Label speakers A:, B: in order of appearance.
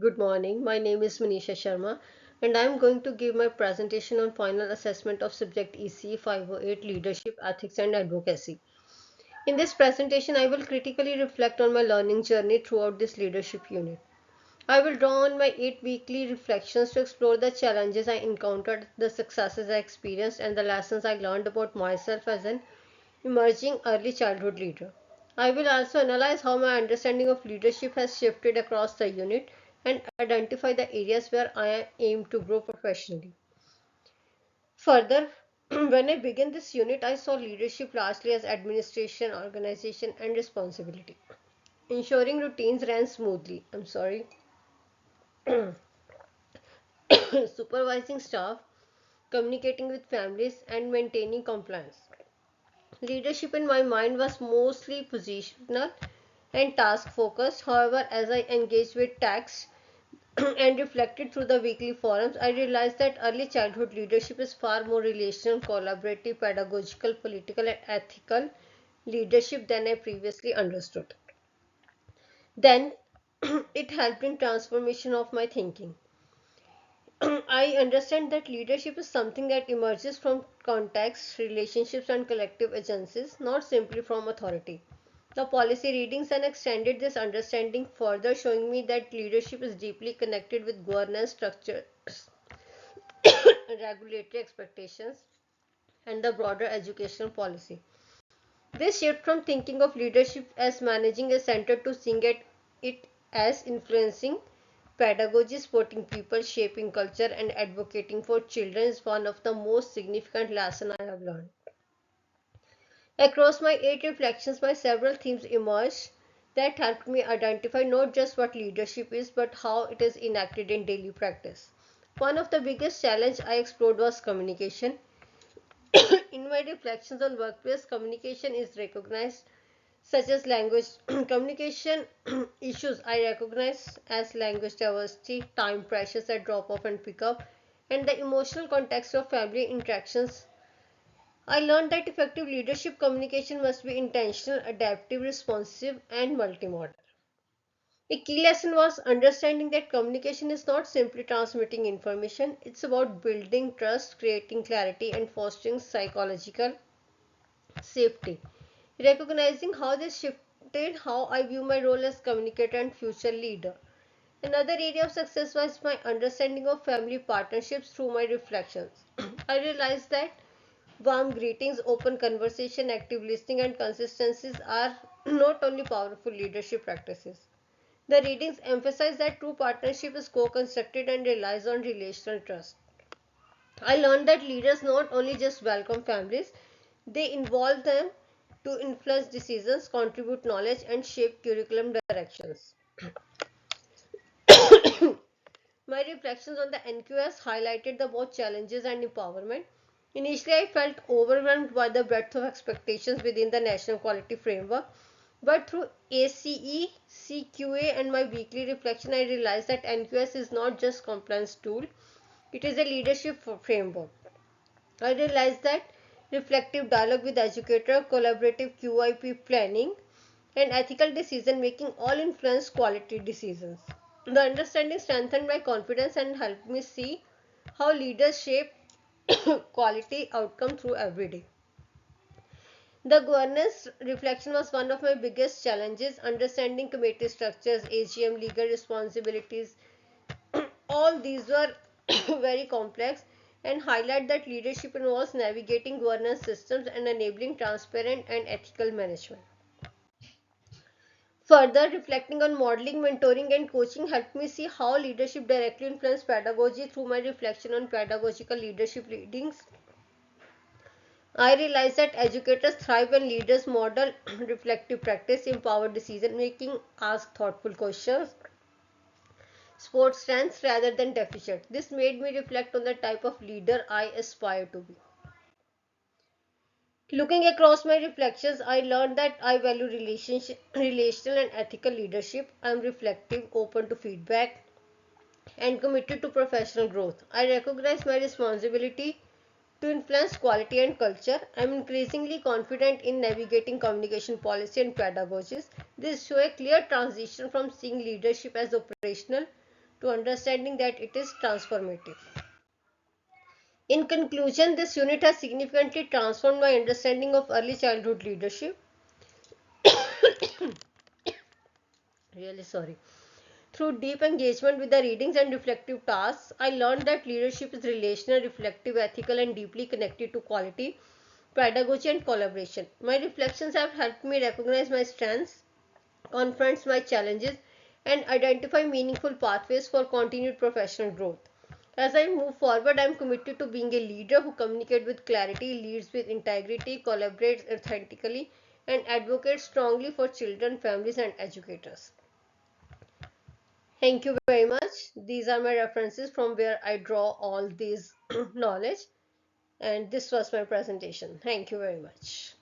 A: Good morning. My name is Manisha Sharma and I am going to give my presentation on final assessment of subject ECE508 Leadership, Ethics and Advocacy. In this presentation, I will critically reflect on my learning journey throughout this leadership unit. I will draw on my 8 weekly reflections to explore the challenges I encountered, the successes I experienced, and the lessons I learned about myself as an emerging early childhood leader. I will also analyze how my understanding of leadership has shifted across the unit and identify the areas where I aim to grow professionally. Further, when I began this unit, I saw leadership largely as administration, organization, and responsibility, ensuring routines ran smoothly. Supervising staff, communicating with families, and maintaining compliance. Leadership in my mind was mostly positional and task focused. However, as I engaged with tasks and reflected through the weekly forums, I realized that early childhood leadership is far more relational, collaborative, pedagogical, political, and ethical leadership than I previously understood. Then it helped in transformation of my thinking. I understand that leadership is something that emerges from context, relationships, and collective agencies, not simply from authority. The policy readings and extended this understanding further, showing me that leadership is deeply connected with governance structures, regulatory expectations, and the broader educational policy. This shift from thinking of leadership as managing a center to seeing it as influencing pedagogy, supporting people, shaping culture, and advocating for children is one of the most significant lessons I have learned. Across my 8 reflections, my several themes emerged that helped me identify not just what leadership is, but how it is enacted in daily practice. One of the biggest challenges I explored was communication. In my reflections on workplace, communication is recognized such as language communication issues I recognize as language diversity, time pressures at drop off and pick up, and the emotional context of family interactions. I learned that effective leadership communication must be intentional, adaptive, responsive, and multimodal. A key lesson was understanding that communication is not simply transmitting information, it's about building trust, creating clarity, and fostering psychological safety. Recognizing how this shifted how I view my role as communicator and future leader. Another area of success was my understanding of family partnerships through my reflections. I realized that warm greetings, open conversation, active listening, and consistencies are not only powerful leadership practices. The readings emphasize that true partnership is co constructed and relies on relational trust. I learned that leaders not only just welcome families, they involve them to influence decisions, contribute knowledge, and shape curriculum directions. My reflections on the NQS highlighted the both challenges and empowerment. Initially, I felt overwhelmed by the breadth of expectations within the National Quality Framework, but through ACE, CQA, and my weekly reflection, I realized that NQS is not just compliance tool; it is a leadership framework. I realized that reflective dialogue with educator, collaborative QIP planning, and ethical decision making all influence quality decisions. The understanding strengthened my confidence and helped me see how leaders shape quality outcome through every day. The governance reflection was one of my biggest challenges. Understanding committee structures, AGM, legal responsibilities, all these were very complex and highlight that leadership involves navigating governance systems and enabling transparent and ethical management. Further, reflecting on modeling, mentoring, and coaching helped me see how leadership directly influenced pedagogy. Through my reflection on pedagogical leadership readings, I realized that educators thrive when leaders model reflective practice, empower decision making, ask thoughtful questions, sport strengths rather than deficit. This made me reflect on the type of leader I aspire to be. Looking across my reflections, I learned that I value relational and ethical leadership. I am reflective, open to feedback, and committed to professional growth. I recognize my responsibility to influence quality and culture. I am increasingly confident in navigating communication policy and pedagogies. This shows a clear transition from seeing leadership as operational to understanding that it is transformative. In conclusion, this unit has significantly transformed my understanding of early childhood leadership. Really sorry. Through deep engagement with the readings and reflective tasks, I learned that leadership is relational, reflective, ethical, and deeply connected to quality, pedagogy, and collaboration. My reflections have helped me recognize my strengths, confront my challenges, and identify meaningful pathways for continued professional growth. As I move forward, I am committed to being a leader who communicates with clarity, leads with integrity, collaborates authentically, and advocates strongly for children, families, and educators. Thank you very much. These are my references from where I draw all these knowledge, and this was my presentation. Thank you very much.